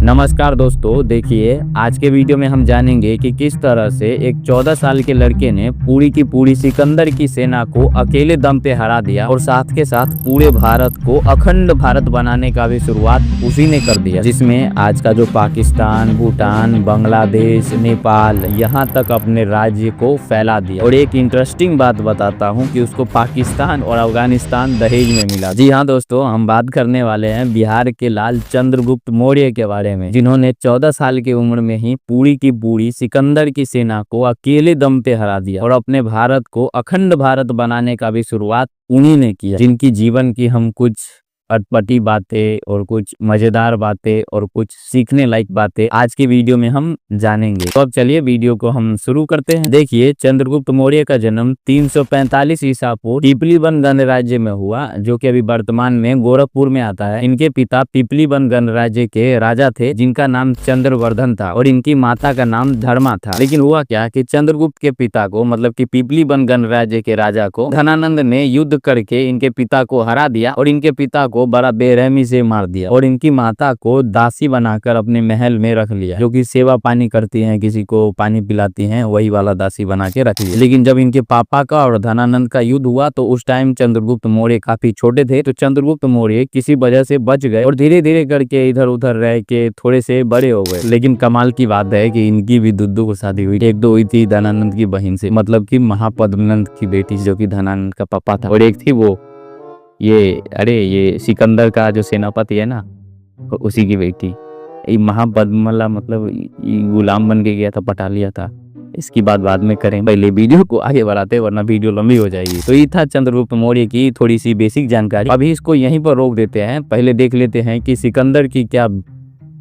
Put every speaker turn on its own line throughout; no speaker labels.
नमस्कार दोस्तों, देखिए आज के वीडियो में हम जानेंगे कि किस तरह से एक 14 साल के लड़के ने पूरी की पूरी सिकंदर की सेना को अकेले दम पे हरा दिया और साथ के साथ पूरे भारत को अखंड भारत बनाने का भी शुरुआत उसी ने कर दिया, जिसमें आज का जो पाकिस्तान, भूटान, बांग्लादेश, नेपाल यहाँ तक अपने राज्य को फैला दिया। और एक इंटरेस्टिंग बात बताता हूँ कि उसको पाकिस्तान और अफगानिस्तान दहेज में मिला। जी हाँ दोस्तों, हम बात करने वाले हैं बिहार के लाल चंद्रगुप्त मौर्य के बारे में, जिन्होंने 14 साल की उम्र में ही पूरी की पूरी सिकंदर की सेना को अकेले दम पे हरा दिया और अपने भारत को अखंड भारत बनाने का भी शुरुआत उन्हीं ने किया, जिनकी जीवन की हम कुछ अटपटी बातें और कुछ मजेदार बातें और कुछ सीखने लायक बातें आज की वीडियो में हम जानेंगे। तो अब चलिए वीडियो को हम शुरू करते हैं। देखिए, चंद्रगुप्त मौर्य का जन्म 345 ईसा पूर्व पिपलीबन गणराज्य में हुआ, जो कि अभी वर्तमान में गोरखपुर में आता है। इनके पिता पिपलीबन गणराज्य के राजा थे, जिनका नाम चंद्रवर्धन था, और इनकी माता का नाम धर्मा था। लेकिन हुआ क्या कि चंद्रगुप्त के पिता को, मतलब कि पिपलीबन गणराज्य के राजा को धनानंद ने युद्ध करके इनके पिता को हरा दिया और इनके पिता को बड़ा बेरहमी से मार दिया और इनकी माता को दासी बनाकर अपने महल में रख लिया, जो कि सेवा पानी करती हैं, किसी को पानी पिलाती हैं, वही वाला दासी बना के रख लिया। लेकिन जब इनके पापा का और धनानंद का युद्ध हुआ तो उस टाइम चंद्रगुप्त मौर्य काफी छोटे थे, तो चंद्रगुप्त मौर्य किसी वजह से बच गए और धीरे धीरे करके इधर उधर रह के थोड़े से बड़े हो गए। लेकिन कमाल की बात है कि इनकी भी दो को शादी हुई। एक तो हुई थी धनानंद की बहन से, मतलब कि महापद्मनंद की बेटी, जो कि धनानंद का पापा था, और एक थी वो ये सिकंदर का जो सेनापति है ना, उसी की बेटी। ये महापद्मला, मतलब ये गुलाम बन के गया था, पटा लिया था। इसकी बात बाद में करें, पहले वीडियो को आगे बढ़ाते वरना वीडियो लंबी हो जाएगी। तो ये था चंद्रगुप्त मौर्य की थोड़ी सी बेसिक जानकारी। अभी इसको यहीं पर रोक देते हैं, पहले देख लेते हैं कि सिकंदर की क्या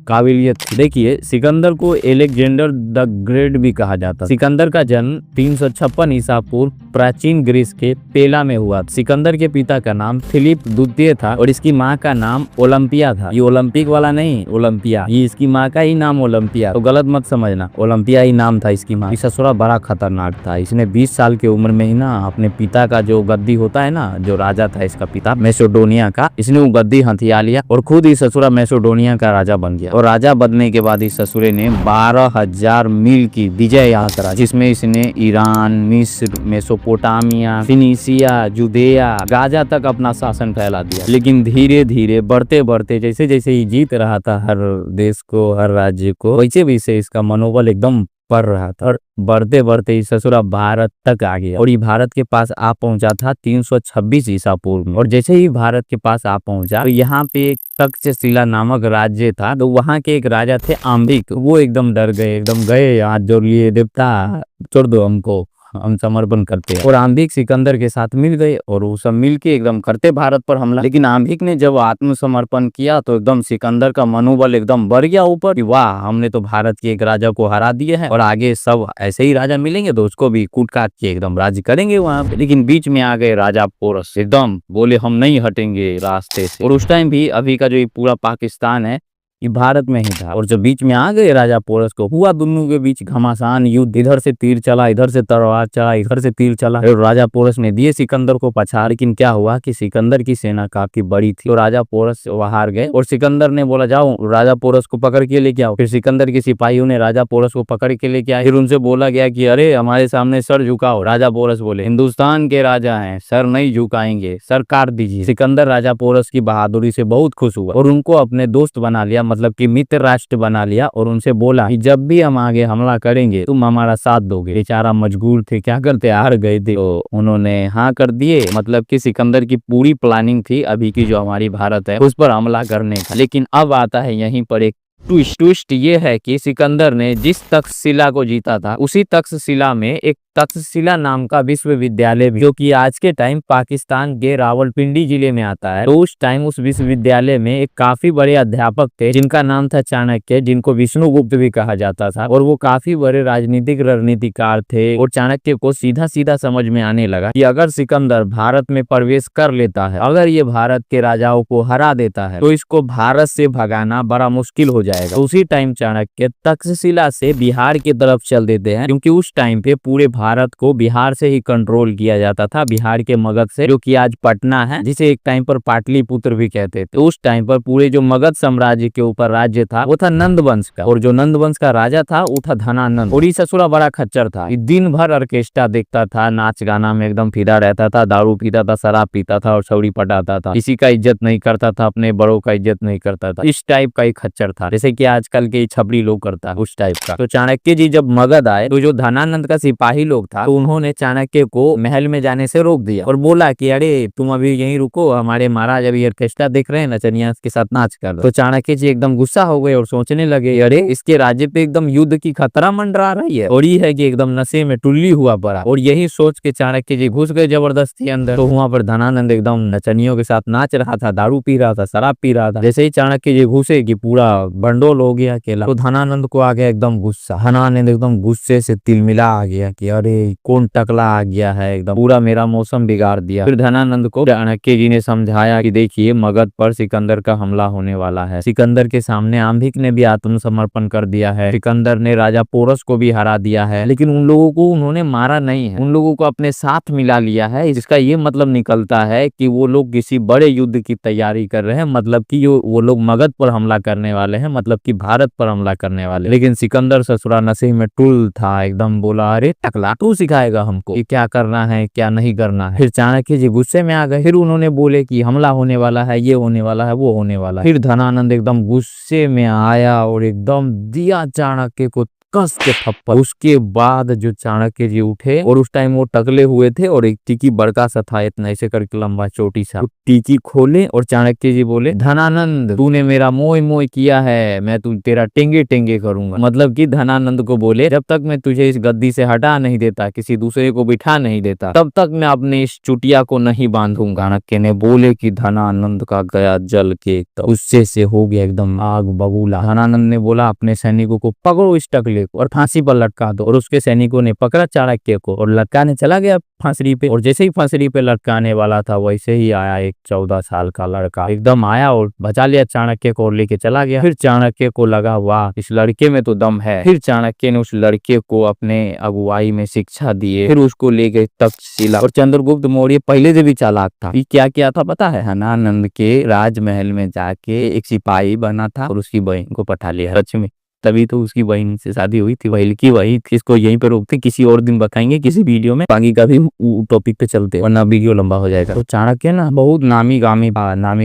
काबिलियत। देखिए, सिकंदर को एलेक्जेंडर द ग्रेट भी कहा जाता। सिकंदर का जन्म 356 ईसा पूर्व प्राचीन ग्रीस के पेला में हुआ। सिकंदर के पिता का नाम फिलिप द्वितीय था और इसकी माँ का नाम ओलंपिया था। ये ओलंपिक वाला नहीं, ओलंपिया, ये इसकी माँ का ही नाम ओलंपिया, तो गलत मत समझना, ओलंपिया ही नाम था इसकी माँ। ससुरा बड़ा खतरनाक था। इसने 20 साल की उम्र में ही ना अपने पिता का जो गद्दी होता है ना, जो राजा था इसका पिता मैसेडोनिया का, इसने वो गद्दी हथिया लिया और खुद ही ससुरा मैसेडोनिया का राजा बन गया। और राजा बनने के बाद इस ससुरे ने 12,000 मील की विजय यात्रा, जिसमें इसने ईरान, मिस्र, मेसोपोटामिया, फिनिशिया, जुदेया, गाजा तक अपना शासन फैला दिया। लेकिन धीरे धीरे बढ़ते बढ़ते जैसे जैसे ही जीत रहा था हर देश को, हर राज्य को, वैसे वैसे इसका मनोबल एकदम बढ़ रहा था और बढ़ते बढ़ते इस ससुरा भारत तक आ गया। और ये भारत के पास आ पहुंचा था 326 ईसा पूर्व में। और जैसे ही भारत के पास आ पहुंचा तो यहाँ पे एक तक्षशिला नामक राज्य था, तो वहाँ के एक राजा थे आम्बिक। वो एकदम डर गए, एकदम गए, हाथ जोड़ लिए, देवता छोड़ दो हमको, हम समर्पण करते हैं। और आम्बिक सिकंदर के साथ मिल गए और वो सब मिलके एकदम करते भारत पर हमला। लेकिन आम्बिक ने जब आत्मसमर्पण किया तो एकदम सिकंदर का मनोबल एकदम बढ़ गया ऊपर कि वाह, हमने तो भारत के एक राजा को हरा दिए हैं और आगे सब ऐसे ही राजा मिलेंगे तो उसको भी कूट काट के एकदम राज्य करेंगे वहाँ पे। लेकिन बीच में आ गए राजा पोरस, एकदम बोले हम नहीं हटेंगे रास्ते से। और उस टाइम भी अभी का जो ये पूरा पाकिस्तान है ये भारत में ही था। और जब बीच में आ गए राजा पोरस को, हुआ दोनों के बीच घमासान युद्ध। इधर से तीर चला, इधर से तलवार चला, इधर से तीर चला और राजा पोरस ने दिए सिकंदर को पछाड़। लेकिन क्या हुआ कि सिकंदर की सेना काफी बड़ी थी, तो राजा पोरस हार गए और सिकंदर ने बोला जाओ राजा पोरस को पकड़ के लेके आओ। फिर सिकंदर के सिपाहियों ने राजा पोरस को पकड़ के लेके आए। फिर उनसे बोला गया कि अरे हमारे सामने सर झुकाओ। राजा पोरस बोले हिंदुस्तान के राजा हैं, सर नहीं झुकाएंगे, सर काट दीजिए। सिकंदर राजा पोरस की बहादुरी से बहुत खुश हुआ और उनको अपने दोस्त बना लिया, मतलब कि मित्र राष्ट्र बना लिया। और उनसे बोला कि जब भी हम आगे हमला करेंगे तुम हमारा साथ दोगे। बेचारा मजबूर थे, क्या करते, हार गए थे, तो उन्होंने हाँ कर दिए। मतलब कि सिकंदर की पूरी प्लानिंग थी अभी की जो हमारी भारत है उस पर हमला करने का। लेकिन अब आता है यहीं पर एक ट्विस्ट ये है कि सिकंदर ने जिस तक्षशिला को जीता था उसी तक्षशिला में एक तक्षशिला नाम का विश्वविद्यालय भी, जो कि आज के टाइम पाकिस्तान के रावलपिंडी जिले में आता है। तो उस टाइम उस विश्वविद्यालय में एक काफी बड़े अध्यापक थे जिनका नाम था चाणक्य, जिनको विष्णुगुप्त भी कहा जाता था। और वो काफी बड़े राजनीतिक रणनीतिकार थे। और चाणक्य को सीधा सीधा समझ में आने लगा कि अगर सिकंदर भारत में प्रवेश कर लेता है, अगर ये भारत के राजाओं को हरा देता है, तो इसको भारत से भगाना बड़ा मुश्किल हो जाएगा। जाएगा। तो उसी टाइम चाणक्य तक्षशिला से बिहार की तरफ चल देते हैं, क्योंकि उस टाइम पे पूरे भारत को बिहार से ही कंट्रोल किया जाता था, बिहार के मगध से, जो कि आज पटना है, जिसे एक टाइम पर पाटलिपुत्र भी कहते थे। उस टाइम पर पूरे जो मगध साम्राज्य के ऊपर राज्य था वो था नंद वंश का, और जो नंद वंश का राजा था वो था धनानंद। और ये ससुरा बड़ा खच्चर था, दिन भर ऑर्केस्ट्रा देखता था, नाच गाना में एकदम फिदा रहता था, दारू पीता था, शराब पीता था और छौड़ी पटाता था, किसी का इज्जत नहीं करता था, अपने बड़ों का इज्जत नहीं करता था। इस टाइप का एक खच्चर था, जैसे कि आजकल के छपरी लोग करता है उस टाइप का। तो चाणक्य जी जब मगध आए तो जो धनानंद का सिपाही लोग था, तो उन्होंने चाणक्य को महल में जाने से रोक दिया और बोला कि अरे तुम अभी यहीं रुको, हमारे महाराज अभी ऑर्केस्ट्रा देख रहे हैं, नचनिया के साथ नाच कर रहे। तो चाणक्य जी एकदम गुस्सा हो गए और सोचने लगे अरे इसके राज्य पे एकदम युद्ध की खतरा मंडरा रही है, और ये है कि एकदम नशे में टुल्ली हुआ पड़ा। और यही सोच के चाणक्य जी घुस गए जबरदस्ती अंदर। तो वहां पर धनानंद एकदम नचनियों के साथ नाच रहा था, दारू पी रहा था, शराब पी रहा था। जैसे ही चाणक्य जी घुसे कि पूरा बंडोल हो गया अकेला। तो धनानंद को आ गया एकदम गुस्सा, धनानंद एकदम गुस्से से तिलमिला आ गया कि अरे कौन टकला आ गया है, एकदम पूरा मेरा मौसम बिगाड़ दिया। फिर धनानंद को चाणक्य जी ने समझाया कि देखिए मगध पर सिकंदर का हमला होने वाला है, सिकंदर के सामने आंभिक ने भी आत्मसमर्पण कर दिया है, सिकंदर ने राजा पोरस को भी हरा दिया है, लेकिन उन लोगों को उन्होंने मारा नहीं है, उन लोगों को अपने साथ मिला लिया है। इसका ये मतलब निकलता है कि वो लोग किसी बड़े युद्ध की तैयारी कर रहे हैं, मतलब कि वो लोग मगध पर हमला करने वाले हैं, मतलब कि भारत पर हमला करने वाले। लेकिन सिकंदर ससुरा नशे में टुल था, एकदम बोला अरे टकला तू सिखाएगा हमको कि क्या करना है क्या नहीं करना है। फिर चाणक्य जी गुस्से में आ गए, फिर उन्होंने बोले कि हमला होने वाला है, ये होने वाला है, वो होने वाला है। फिर धनानंद एकदम गुस्से में आया और एकदम दिया चाणक्य को कस के थप्पड़। उसके बाद जो चाणक्य जी उठे, और उस टाइम वो टकले हुए थे और एक टीकी बड़का सा था, इतना ऐसे करके लंबा चोटी सा, टीकी खोले और चाणक्य जी बोले धनानंद तूने मेरा मोह मोह किया है, मैं तू तेरा टेंगे टेंगे करूंगा। मतलब कि धनानंद को बोले जब तक मैं तुझे इस गद्दी से हटा नहीं देता, किसी दूसरे को बिठा नहीं देता, तब तक मैं अपने इस चुटिया को नहीं बांधूंगा। चाणक्य ने बोले कि धनानंद का गया जल के, तो गुस्से से हो गया एकदम आग बबूला। धनानंद ने बोला अपने सैनिकों को पकड़ो इस टकले को और फांसी पर लटका दो। और उसके सैनिकों ने पकड़ा चाणक्य को और लटकाने चला गया फांसरी पे। और जैसे ही फांसरी पे लटकाने वाला था वैसे ही आया एक 14 साल का लड़का, एकदम आया और बचा लिया चाणक्य को और लेके चला गया। फिर चाणक्य को लगा वाह इस लड़के में तो दम है। फिर चाणक्य ने उस लड़के को अपने अगुवाई में शिक्षा दिए, फिर उसको ले गए तक्षशिला। और चंद्रगुप्त मौर्य पहले से भी चालाक था। ये क्या किया था पता है, धनानंद के राजमहल में जाके एक सिपाही बना था और उसकी बहन को पटा लिया। सच में तभी तो उसकी बहन से शादी हुई थी, वही की वही। इसको यहीं पे रोकते, किसी और दिन बताएंगे किसी वीडियो में, बाकी का भी टॉपिक पे चलते वरना वीडियो लंबा हो जाएगा। तो चाणक्य ना बहुत नामी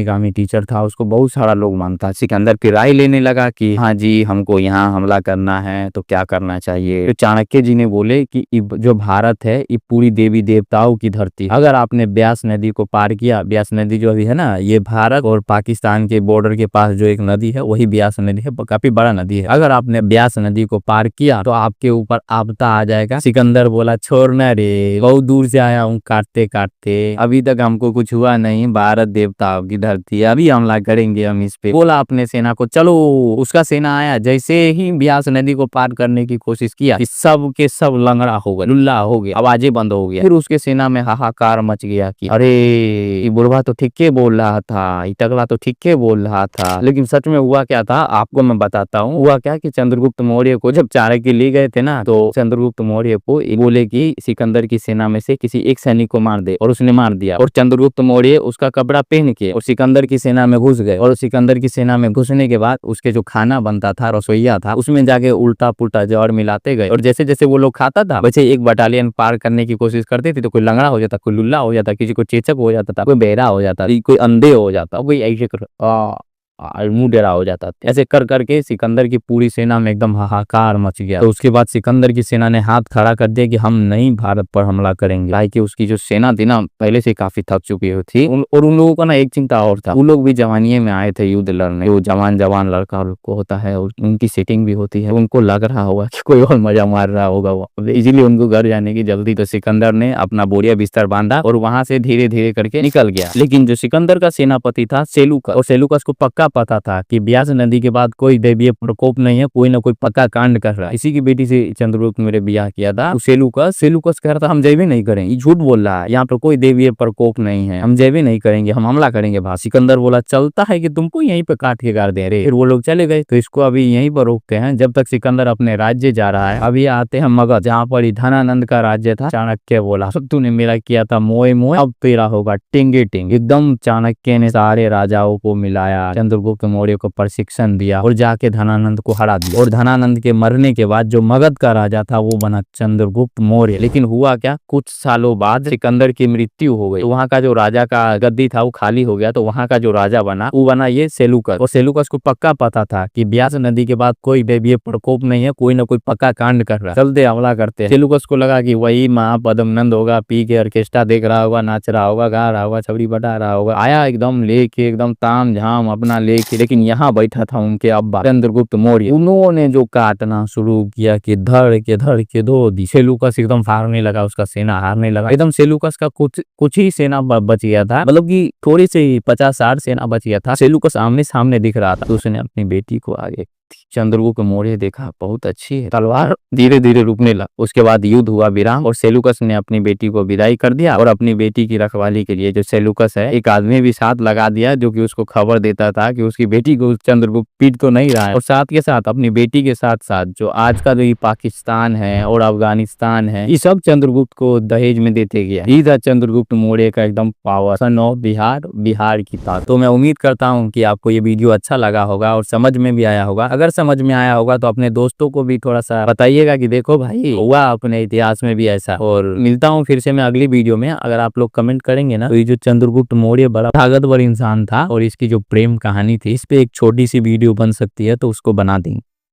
गामी टीचर था, उसको बहुत सारा लोग मानता। सिकंदर की राय लेने लगा कि हाँ जी हमको यहाँ हमला करना है तो क्या करना चाहिए। तो चाणक्य जी ने बोले कि जो भारत है ये पूरी देवी देवताओं की धरती, अगर आपने ब्यास नदी को पार किया, ब्यास नदी जो अभी है ना ये भारत और पाकिस्तान के बॉर्डर के पास जो एक नदी है वही ब्यास नदी है, काफी बड़ा नदी है। अगर आपने ब्यास नदी को पार किया तो आपके ऊपर आपदा आ जाएगा। सिकंदर बोला छोड़ना रे, बहुत दूर से आया हूँ काटते काटते, अभी तक हमको कुछ हुआ नहीं, भारत देवताओं की धरती है, अभी हमला करेंगे हम इस पे। बोला अपने सेना को चलो। उसका सेना आया, जैसे ही ब्यास नदी को पार करने की कोशिश किया सब के सब लंगड़ा हो गए, लुल्ला हो गया, आवाजें बंद हो गया। फिर उसके सेना में हाहाकार मच गया कि अरे ये बुढ़वा तो ठीक के बोल रहा था, ये टकला तो ठीक के बोल रहा था। लेकिन सच में हुआ क्या था आपको मैं बताता हूँ। हुआ क्या कि चंद्रगुप्त मौर्य को जब चाणक्य ले गए थे ना, तो चंद्रगुप्त मौर्य को बोले कि सिकंदर की सेना में से किसी एक सैनिक को मार दे, और उसने मार दिया। और चंद्रगुप्त मौर्य उसका कपड़ा पहन के और सिकंदर की सेना में घुस गए। और सिकंदर की सेना में घुसने के बाद उसके जो खाना बनता था, रसोईया था, उसमें जाके उल्टा पुल्टा जहर मिलाते गए। और जैसे जैसे वो लोग खाता था वैसे एक बटालियन पार करने की कोशिश करते थे तो कोई लंगड़ा हो जाता, कोई लुल्ला हो जाता, किसी को चेचक हो जाता था, कोई बहरा हो जाता, कोई अंधे हो जाता, कोई ऐसे मुंह डेरा हो जाता था। ऐसे कर करके सिकंदर की पूरी सेना में एकदम हाहाकार मच गया। तो उसके बाद सिकंदर की सेना ने हाथ खड़ा कर दिया कि हम नहीं भारत पर हमला करेंगे। भाई कि उसकी जो सेना थी ना पहले से काफी थक चुकी थी। और उन लोगों का ना एक चिंता और था, वो लोग भी जवानी में आए थे युद्ध लड़ने। जो जवान लड़का को होता है उनकी सेटिंग भी होती है, उनको लग रहा होगा कि कोई और मजा मार रहा होगा वो, इसीलिए उनको घर जाने की जल्दी। तो सिकंदर ने अपना बोरिया बिस्तर बांधा और वहां से धीरे धीरे करके निकल गया। लेकिन जो सिकंदर का सेनापति था सेलूकस, और सेलूकस को पक्का पक्का पता था कि ब्यास नदी के बाद कोई दैवीय प्रकोप नहीं है, कोई ना कोई पक्का कांड कर रहा है। इसी की बेटी से चंद्रगुप्त मेरे ब्याह किया था। सेलूकस कह रहा था हम जयबे नहीं करेंगे, झूठ बोल रहा है, यहाँ पर कोई दैवीय प्रकोप नहीं है, हम जयबे नहीं करेंगे, हम हमला करेंगे। सिकंदर बोला चलता है कि तुमको यहीं पे काट के गाड़ दे रहे। फिर वो लोग चले गए। तो इसको अभी यहीं पर रोकते हैं जब तक सिकंदर अपने राज्य जा रहा है। अभी आते हैं मगध, जहाँ पर धनानंद का राज्य था। चाणक्य बोला सब तूने मेरा किया था मोए मोए, अब तेरा होगा टिंगे टिंग। एकदम चाणक्य ने सारे राजाओं को मिलाया, चंद्रगुप्त मौर्य को प्रशिक्षण दिया और जाके धनानंद को हरा दिया। और धनानंद के मरने के बाद जो मगध का राजा था वो बना चंद्रगुप्त मौर्य। लेकिन हुआ क्या, कुछ सालों बाद सिकंदर की मृत्यु हो गई। तो वहाँ का जो राजा का गद्दी था वो खाली हो गया। तो वहाँ का जो राजा बना वो बना ये सेलूकस। और सेलूकस को पक्का पता था कि ब्यास नदी के बाद कोई दैवीय प्रकोप नहीं है, कोई ना कोई पक्का कांड कर रहा है, चलते हमला करते हैं। सेलूकस को लगा कि वही महापद्मनंद होगा, पी के ऑर्केस्ट्रा देख रहा होगा, नाच रहा होगा, गा रहा होगा, छबड़ी बटा रहा होगा। आया एकदम लेके, एकदम ताम झाम अपना लेके। लेकिन यहाँ बैठा था उनके अब्बा चंद्रगुप्त मौर्य। उन्होंने जो काटना शुरू किया कि धड़ के दो दी। सेलूकस एकदम हारने लगा, उसका सेना हारने लगा। एकदम सेलूकस का कुछ ही सेना बच गया था, मतलब कि थोड़ी सी 50-60 सेना बच गया था। सेलूकस आमने सामने दिख रहा था। तो उसने अपनी बेटी को आगे, चंद्रगुप्त मौर्य देखा बहुत अच्छी है, तलवार धीरे धीरे रुकने लगा। उसके बाद युद्ध हुआ विराम और सेलूकस ने अपनी बेटी को विदाई कर दिया। और अपनी बेटी की रखवाली के लिए जो सेलूकस है एक आदमी भी साथ लगा दिया, जो कि उसको खबर देता था कि उसकी बेटी को चंद्रगुप्त पीट तो नहीं रहा है। और साथ के साथ अपनी बेटी के साथ साथ जो आज का जो पाकिस्तान है और अफगानिस्तान है, ये सब चंद्रगुप्त को दहेज में देते गया। ये था चंद्रगुप्त मौर्य का एकदम पावर, सन ऑफ बिहार की ताकत। तो मैं उम्मीद करता हूँ कि आपको ये वीडियो अच्छा लगा होगा और समझ में भी आया होगा। अगर समझ में आया होगा तो अपने दोस्तों को भी थोड़ा सा बताइएगा कि देखो भाई हुआ अपने इतिहास में भी ऐसा। और मिलता हूँ फिर से मैं अगली वीडियो में। अगर आप लोग कमेंट करेंगे ना तो ये जो चंद्रगुप्त मौर्य बड़ा ताकतवर इंसान था और इसकी जो प्रेम कहानी थी, इस पे एक छोटी सी वीडियो बन सकती है, तो उसको बना देंगे।